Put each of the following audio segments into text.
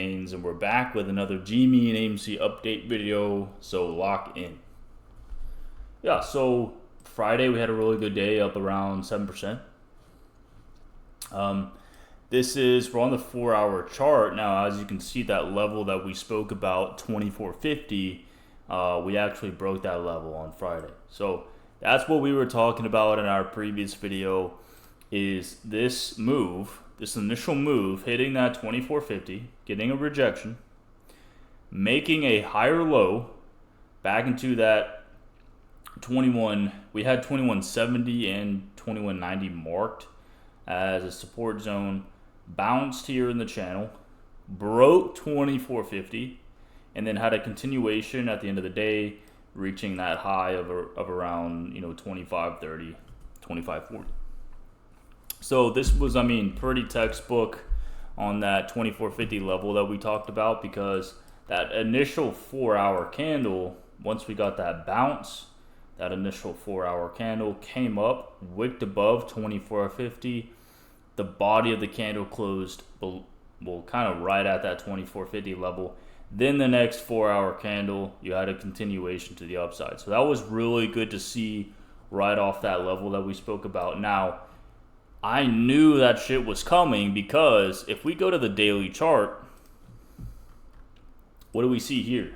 gains, and we're back with another GME and AMC update video, so lock in. Yeah, so Friday we had a really good day, up around 7%. We're on the 4-hour chart now. As you can see, that level that we spoke about, 2450, we actually broke that level on Friday. So that's what we were talking about in our previous video, is this move, this initial move, hitting that 2450, getting a rejection, making a higher low back into that 21. We had 2170 and 2190 marked as a support zone, bounced here in the channel, broke 2450, and then had a continuation at the end of the day, reaching that high of around 2530, 2540. So this was, pretty textbook on that 2450 level that we talked about, because that initial 4-hour candle, once we got that bounce, that initial 4-hour candle came up, wicked above 2450. The body of the candle closed, kind of right at that 2450 level. Then the next 4-hour candle, you had a continuation to the upside. So that was really good to see right off that level that we spoke about. Now, I knew that shit was coming, because if we go to the daily chart, what do we see here?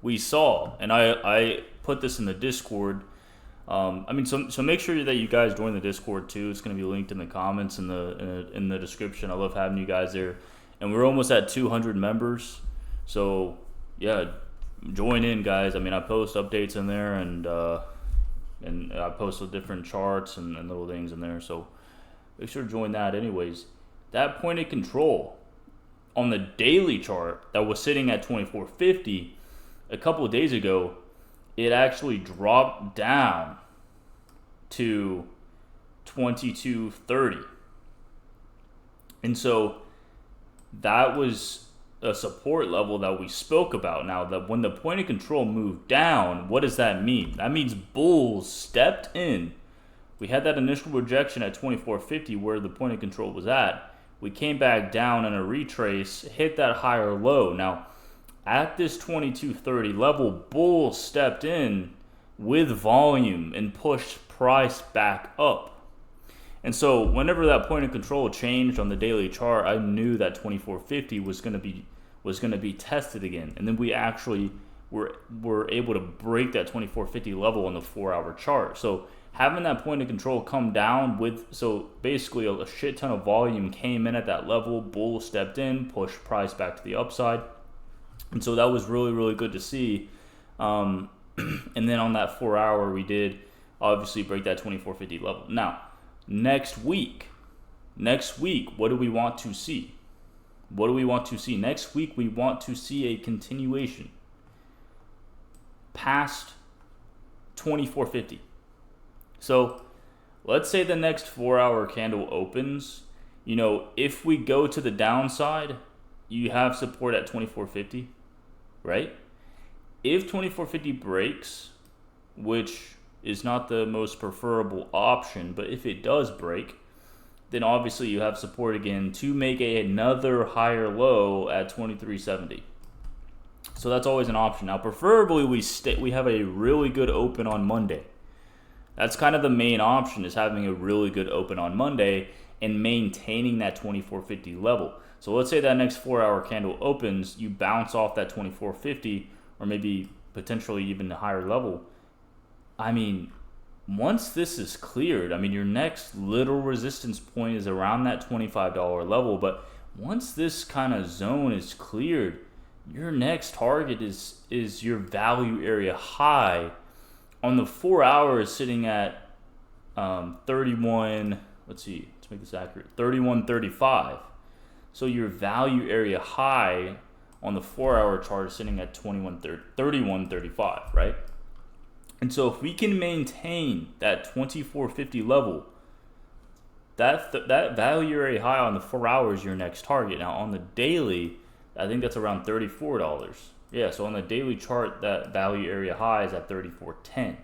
We saw, and I put this in the Discord. So make sure that you guys join the Discord too. It's going to be linked in the comments in the description. I love having you guys there, and we're almost at 200 members. So yeah, join in, guys. I post updates in there, and I post with different charts and little things in there. So make sure to join that. Anyways, that point of control on the daily chart that was sitting at 2450 a couple of days ago, it actually dropped down to 2230. And so that was a support level that we spoke about. Now, that when the point of control moved down, what does that mean? That means bulls stepped in. We had that initial rejection at 2450 where the point of control was at. We came back down in a retrace, hit that higher low. Now, at this 2230 level, bulls stepped in with volume and pushed price back up. And so whenever that point of control changed on the daily chart, I knew that 2450 was going to be tested again. And then we actually were able to break that 2450 level on the 4-hour chart. So having that point of control come down so basically a shit ton of volume came in at that level, bulls stepped in, pushed price back to the upside. And so that was really, really good to see. And then on that 4-hour, we did obviously break that 2450 level. Now, next week, what do we want to see? What do we want to see? Next week, we want to see a continuation past 2450. So let's say the next 4-hour candle opens. If we go to the downside, you have support at 2450, right? If 2450 breaks, which is not the most preferable option, but if it does break, then obviously you have support again to make another higher low at 2370. So that's always an option. Now, preferably we have a really good open on Monday. That's kind of the main option, is having a really good open on Monday and maintaining that 2450 level. So let's say that next 4-hour candle opens, you bounce off that 2450, or maybe potentially even a higher level. Once this is cleared, your next little resistance point is around that $25 level. But once this kind of zone is cleared, your next target is your value area high. On the 4 hours, sitting at 31. Let's see. Let's make this accurate. 31.35. So your value area high on the 4-hour chart is sitting at 31.35, right? And so if we can maintain that 2450 level, that value area high on the 4 hours is your next target. Now on the daily, I think that's around $34. Yeah, so on the daily chart, that value area high is at 34.10.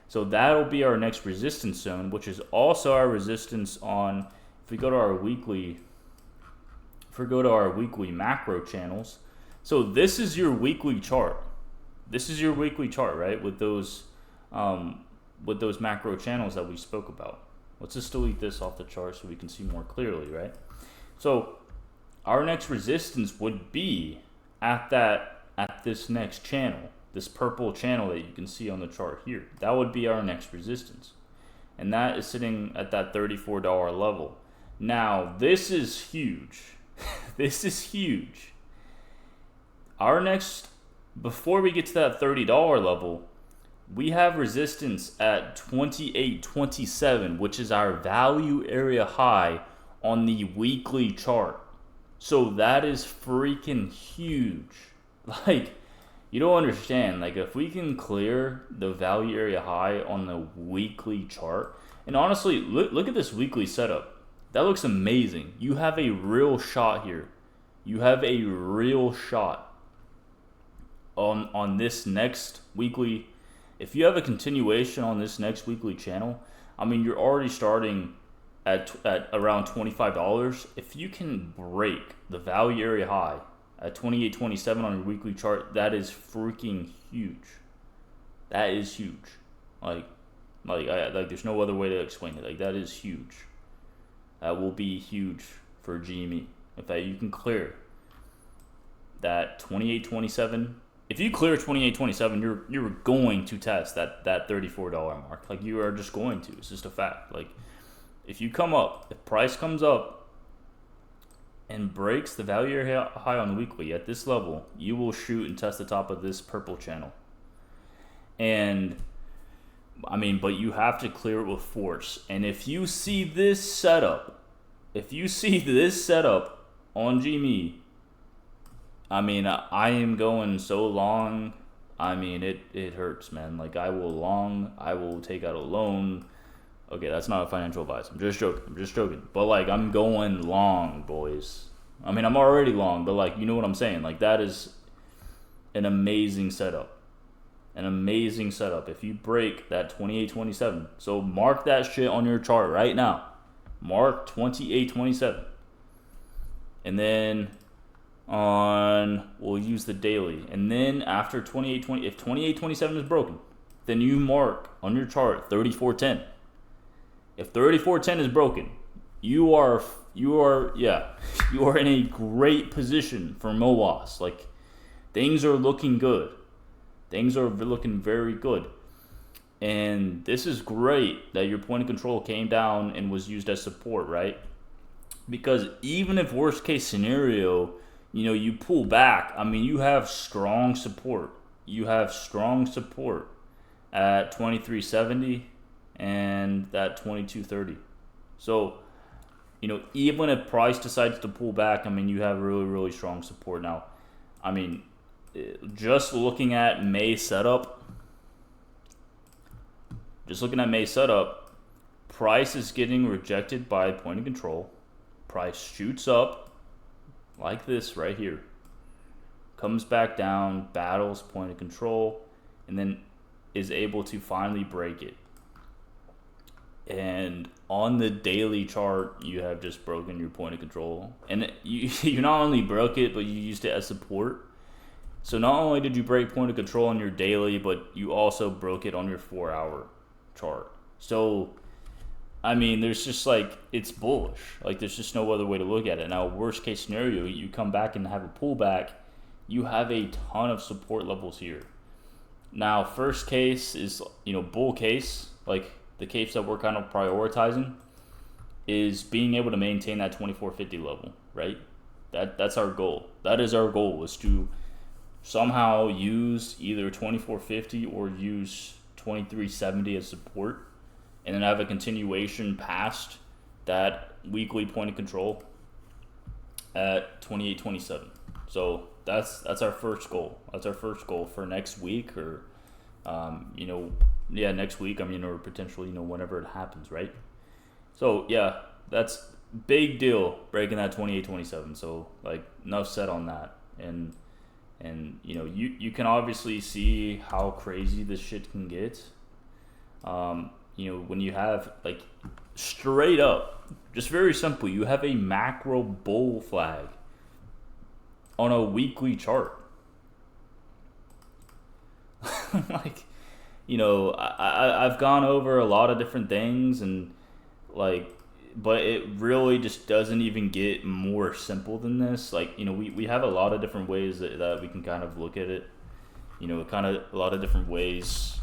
So that'll be our next resistance zone, which is also our resistance on, if we go to our weekly if we go to our weekly macro channels, so this is your weekly chart. This is your weekly chart, right? With those macro channels that we spoke about. Let's just delete this off the chart so we can see more clearly, right? So our next resistance would be at this next channel, this purple channel that you can see on the chart here. That would be our next resistance. And that is sitting at that $34 level. Now, this is huge. This is huge. Our next, before we get to that $30 level, we have resistance at 28.27, which is our value area high on the weekly chart. So that is freaking huge. Like, you don't understand. Like, if we can clear the value area high on the weekly chart, and honestly, look at this weekly setup. That looks amazing. You have a real shot here. You have a real shot on this next weekly. If you have a continuation on this next weekly channel, I mean, you're already starting at around $25. If you can break the value area high at 28.27 on your weekly chart, that is freaking huge. That is huge. Like there's no other way to explain it. Like, that is huge. That will be huge for GME. In fact, you can clear that 28.27. If you clear 28.27, you're going to test that $34 mark. Like, you are just going to. It's just a fact. Like, if you come up, if price comes up and breaks the value area high on the weekly at this level, you will shoot and test the top of this purple channel. And I mean, but you have to clear it with force. And if you see this setup, on GME, I mean, I am going so long. I mean, it hurts, man. Like, I will take out a loan. Okay, that's not a financial advice. I'm just joking. But, like, I'm going long, boys. I mean, I'm already long, but, like, you know what I'm saying. Like, that is an amazing setup. An amazing setup. If you break that 28.27. So, mark that shit on your chart right now. Mark 28.27. And then we'll use the daily. And then after 28.20, if 28.27 is broken, then you mark on your chart 34.10. If 34.10 is broken, you are in a great position for MOAS. Like, things are looking good. Things are looking very good. And this is great that your point of control came down and was used as support, right? Because even if worst case scenario, you pull back, I mean, you have strong support. You have strong support at 23.70 and that 22.30. So, even if price decides to pull back, I mean, you have really, really strong support. Now, I mean, just looking at May setup, price is getting rejected by point of control. Price shoots up like this right here, comes back down, battles point of control, and then is able to finally break it. And on the daily chart, you have just broken your point of control. And you not only broke it, but you used it as support. So not only did you break point of control on your daily, but you also broke it on your 4-hour chart. So, I mean, there's just it's bullish. Like, there's just no other way to look at it. Now, worst case scenario, you come back and have a pullback, you have a ton of support levels here. Now, first case is, bull case, like the case that we're kind of prioritizing, is being able to maintain that 24.50 level, right? That's our goal. That is our goal, is to somehow use either 24.50 or use 23.70 as support, and then have a continuation past that weekly point of control at 28.27. So that's our first goal. That's our first goal for next week, or next week. I mean, or potentially whenever it happens, right? So yeah, that's big deal breaking that 28.27. So enough said on that. And you can obviously see how crazy this shit can get. When you have straight up, just very simple, you have a macro bull flag on a weekly chart. Like, I've gone over a lot of different things, and like, but it really just doesn't even get more simple than this. Like, we have a lot of different ways that we can kind of look at it. Kind of a lot of different ways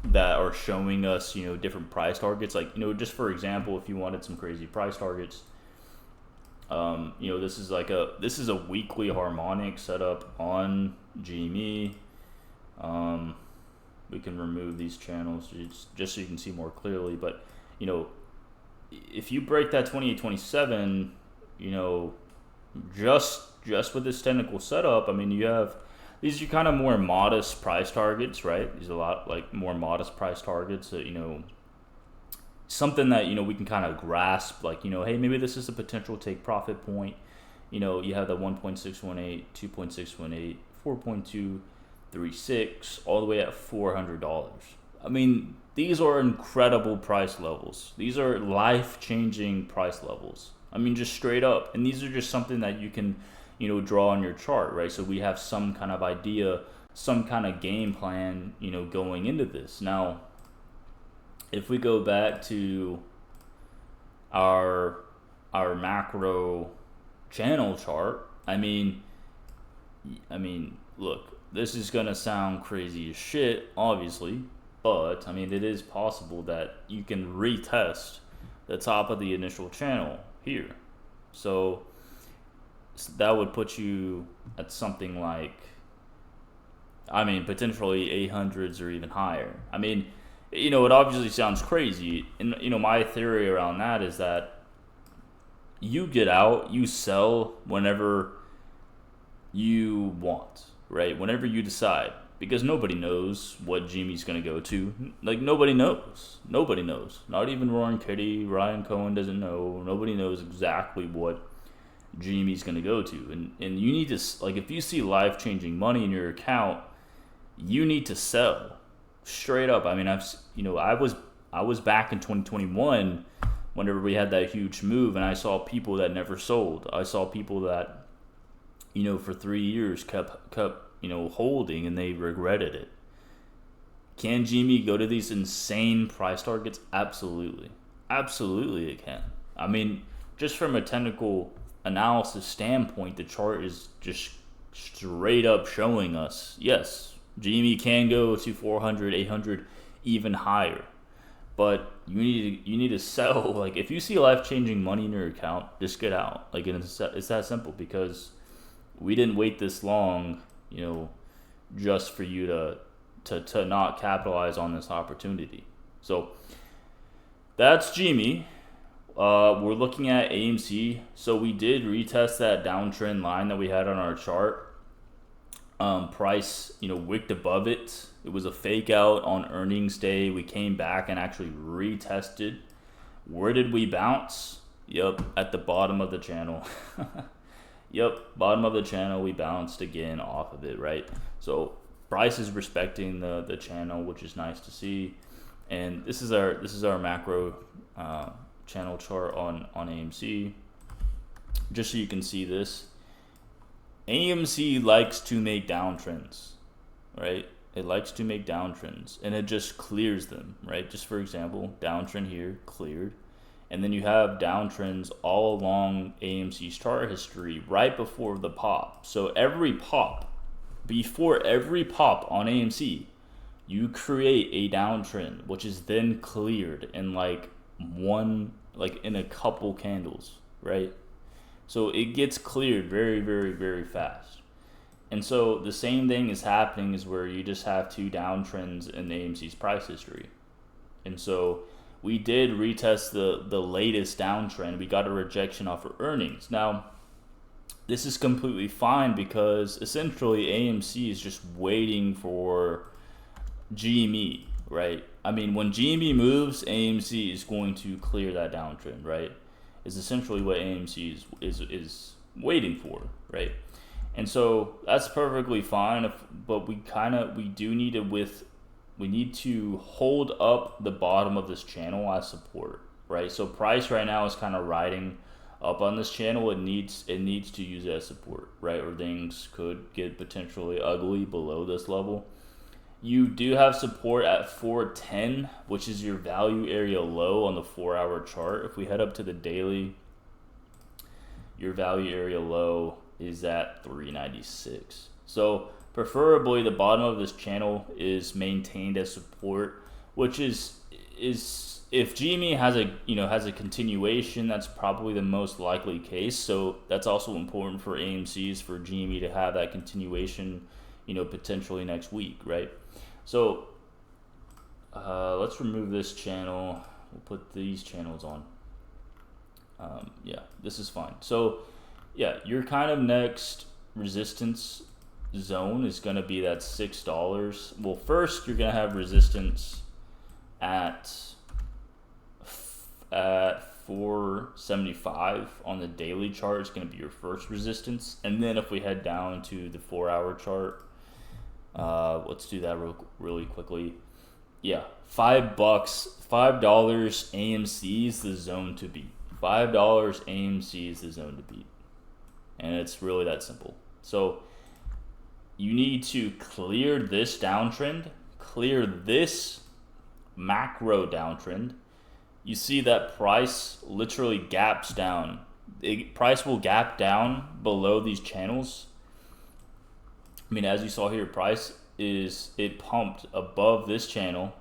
that are showing us, different price targets. Like, just for example, if you wanted some crazy price targets, this is a weekly harmonic setup on GME. We can remove these channels just so you can see more clearly. But, if you break that 2827, just with this technical setup, I mean, these are kind of more modest price targets, right? These are a lot like more modest price targets that, something that, we can kind of grasp, like, hey, maybe this is a potential take profit point. You have the 1.618, 2.618, 4.236, all the way at $400. I mean, these are incredible price levels. These are life-changing price levels. I mean, just straight up. And these are just something that you can, draw on your chart, right? So we have some kind of idea, some kind of game plan, going into this. Now, if we go back to our macro channel chart, I mean, look, this is gonna sound crazy as shit, obviously, but I mean, it is possible that you can retest the top of the initial channel here. So that would put you at something like, I mean, potentially 800s or even higher. I mean, it obviously sounds crazy. And, my theory around that is that you get out, you sell whenever you want, right? Whenever you decide. Because nobody knows what GME's going to go to. Like, nobody knows. Nobody knows. Not even Roaring Kitty, Ryan Cohen doesn't know. Nobody knows exactly what GME's going to go to. And you need to, like, if you see life-changing money in your account, you need to sell. Straight up. I mean, I was back in 2021 whenever we had that huge move, and I saw people that never sold. I saw people that, for 3 years kept holding, and they regretted it. Can GME go to these insane price targets? Absolutely. Absolutely it can. I mean, just from a technical analysis standpoint, the chart is just straight up showing us, yes, GME can go to 400, 800, even higher. But you need to sell. Like, if you see life-changing money in your account, just get out. Like, it's that simple, because we didn't wait this long, just for you to not capitalize on this opportunity. So that's GME. We're looking at AMC. So we did retest that downtrend line that we had on our chart. Price, wicked above it. It was a fake out on earnings day. We came back and actually retested. Where did we bounce? Yep, at the bottom of the channel. Yep, bottom of the channel, we bounced again off of it, right? So price is respecting the channel, which is nice to see. And this is our macro channel chart on AMC. Just so you can see this. AMC likes to make downtrends, right? It likes to make downtrends, and it just clears them, right? Just for example, downtrend here, cleared. And then you have downtrends all along AMC's chart history right before the pop. So before every pop on AMC, you create a downtrend, which is then cleared in in a couple candles, right? So it gets cleared very, very, very fast. And so the same thing is happening, is where you just have two downtrends in AMC's price history. And so we did retest the latest downtrend. We got a rejection off of earnings. Now, this is completely fine, because essentially AMC is just waiting for GME, right? I mean, when GME moves, AMC is going to clear that downtrend, right? Is essentially what AMC is waiting for, right? And so that's perfectly fine, but we need to hold up the bottom of this channel as support, right? So price right now is kind of riding up on this channel, it needs to use it as support, right? Or things could get potentially ugly below this level. You do have support at 410, which is your value area low on the 4-hour chart. If we head up to the daily, your value area low is at 396. So preferably the bottom of this channel is maintained as support, which is if GME has a continuation, that's probably the most likely case. So that's also important for AMC's, for GME to have that continuation, potentially next week, right? So let's remove this channel. We'll put these channels on. Yeah, this is fine. So yeah, your kind of next resistance zone is going to be that $6. Well, first you're going to have resistance at 475 on the daily chart. Is going to be your first resistance, and then if we head down to the 4-hour chart, let's do that really quickly. Yeah, $5 AMC is the zone to beat. $5 AMC is the zone to beat, and it's really that simple. So you need to clear this downtrend, clear this macro downtrend. You see that price literally gaps down. Price will gap down below these channels. I mean, as you saw here, it pumped above this channel.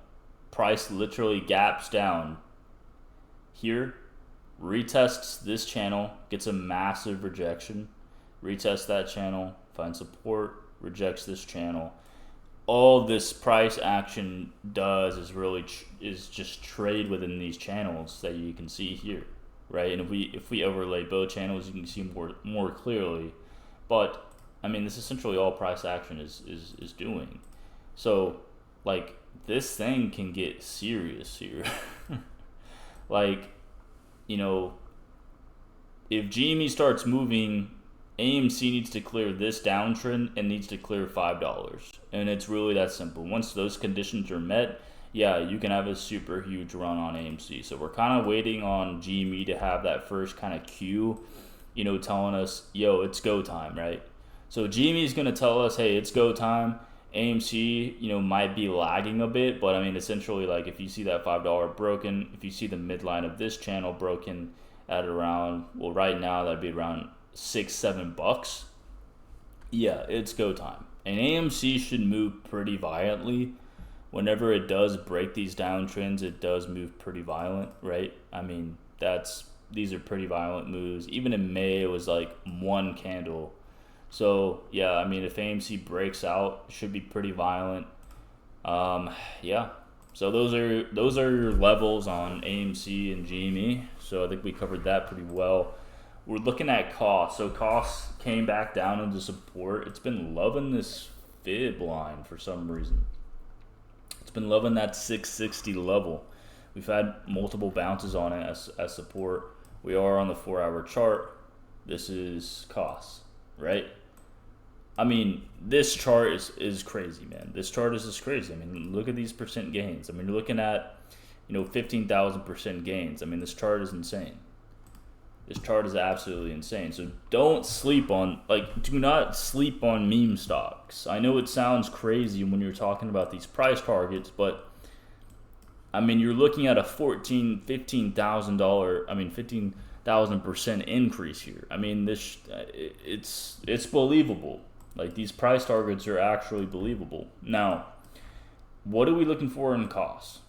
Price literally gaps down here, retests this channel, gets a massive rejection, retests that channel, finds support, rejects this channel. All this price action does is just trade within these channels that you can see here, right? And if we overlay both channels, you can see more clearly. But I mean, this is essentially all price action is doing. So like, this thing can get serious here. Like, if GME starts moving, AMC needs to clear this downtrend and needs to clear $5. And it's really that simple. Once those conditions are met, yeah, you can have a super huge run on AMC. So we're kind of waiting on GME to have that first kind of cue, telling us, yo, it's go time, right? So GME is going to tell us, hey, it's go time. AMC, might be lagging a bit, but I mean, essentially, like, if you see that $5 broken, if you see the midline of this channel broken at around, well, right now that'd be around $6-7. Yeah, it's go time. And AMC should move pretty violently. Whenever it does break these downtrends, it does move pretty violent, right? I mean, these are pretty violent moves. Even in May, it was like one candle. So yeah, I mean, if AMC breaks out, it should be pretty violent. Yeah. So those are your levels on AMC and GME. So I think we covered that pretty well. We're looking at cost. So cost came back down into support. It's been loving this fib line for some reason. It's been loving that 660 level. We've had multiple bounces on it as support. We are on the 4-hour chart. This is cost, right? I mean, this chart is crazy, man. This chart is just crazy. I mean, look at these percent gains. I mean, you're looking at, 15,000% gains. I mean, this chart is insane. This chart is absolutely insane. So don't sleep on, do not sleep on meme stocks. I know it sounds crazy when you're talking about these price targets, but I mean, you're looking at a $15,000 increase here. I mean, it's believable. Like, these price targets are actually believable. Now, what are we looking for in costs?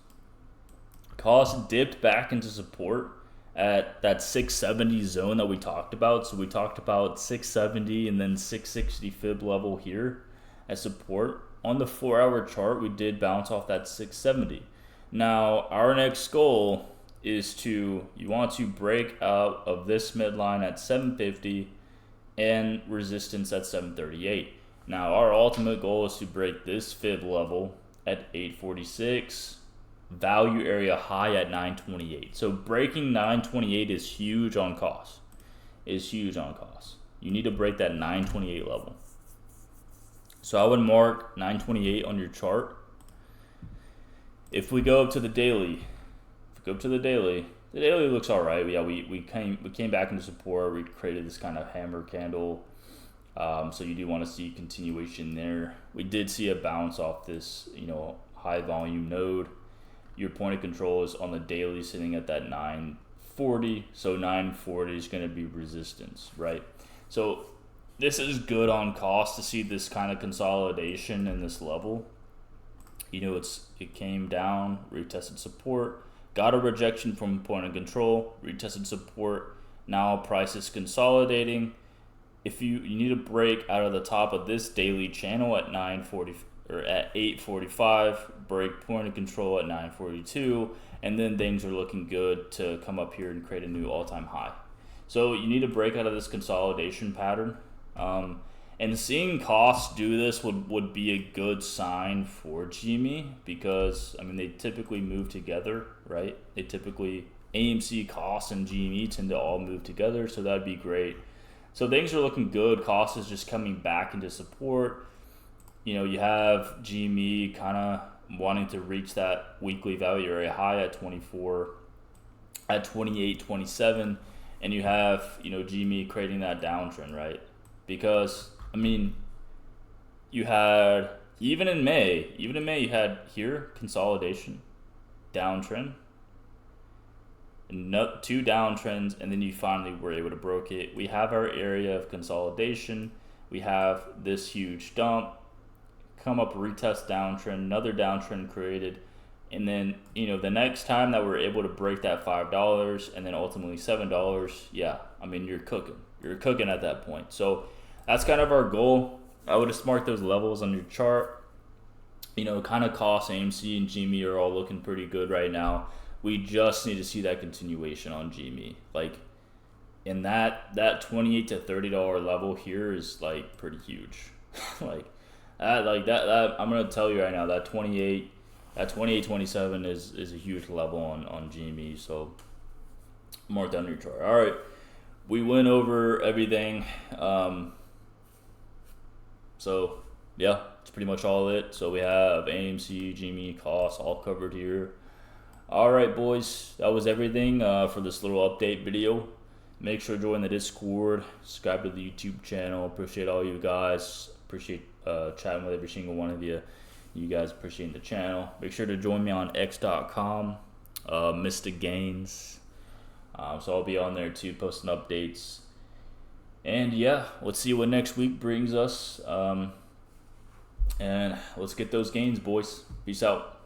Cost dipped back into support at that 670 zone that we talked about. So we talked about 670 and then 660 fib level here as support. On the 4-hour chart, we did bounce off that 670. Now, our next goal is you want to break out of this midline at 750 and resistance at 738. Now, our ultimate goal is to break this fib level at 846, value area high at 928. So breaking 928 is huge on cost. You need to break that 928 level. So I would mark 928 on your chart. If we go up to the daily, the daily looks all right. Yeah, we came back into support. We created this kind of hammer candle. So you do want to see continuation there. We did see a bounce off this, high volume node. Your point of control is on the daily sitting at that 940. So 940 is going to be resistance, right? So this is good on cost to see this kind of consolidation in this level. It came down, retested support, got a rejection from point of control, retested support. Now price is consolidating. If you need to break out of the top of this daily channel at 940 or at 845, break point of control at 942, and then things are looking good to come up here and create a new all-time high. So you need to break out of this consolidation pattern. And seeing costs do this would be a good sign for GME, because they typically move together, right? AMC costs and GME tend to all move together, so that'd be great. So things are looking good. Cost is just coming back into support. You have GME kind of wanting to reach that weekly value area high at 28.27, and you have GME creating that downtrend, right? Because you had even in May you had here consolidation, downtrend, two downtrends, and then you finally were able to break it. We have our area of consolidation. We have this huge dump, come up, retest downtrend, another downtrend created, and then the next time that we're able to break that $5 and then ultimately $7, yeah, you're cooking at that point. So that's kind of our goal. I would just mark those levels on your chart. Kind of cost AMC and GME are all looking pretty good right now. We just need to see that continuation on GME. And that $28 to $30 level here is pretty huge. that I'm gonna tell you right now, that 28.27 is a huge level on GME. So mark down your chart. All right, we went over everything. So yeah, it's pretty much all it. So we have AMC, GME, costs all covered here. All right, boys, that was everything for this little update video. Make sure to join the Discord, subscribe to the YouTube channel. Appreciate all you guys. Appreciate chatting with every single one of you. You guys appreciate the channel. Make sure to join me on x.com, Mr. Gains. So I'll be on there too, posting updates. And yeah, let's see what next week brings us. And let's get those gains, boys. Peace out.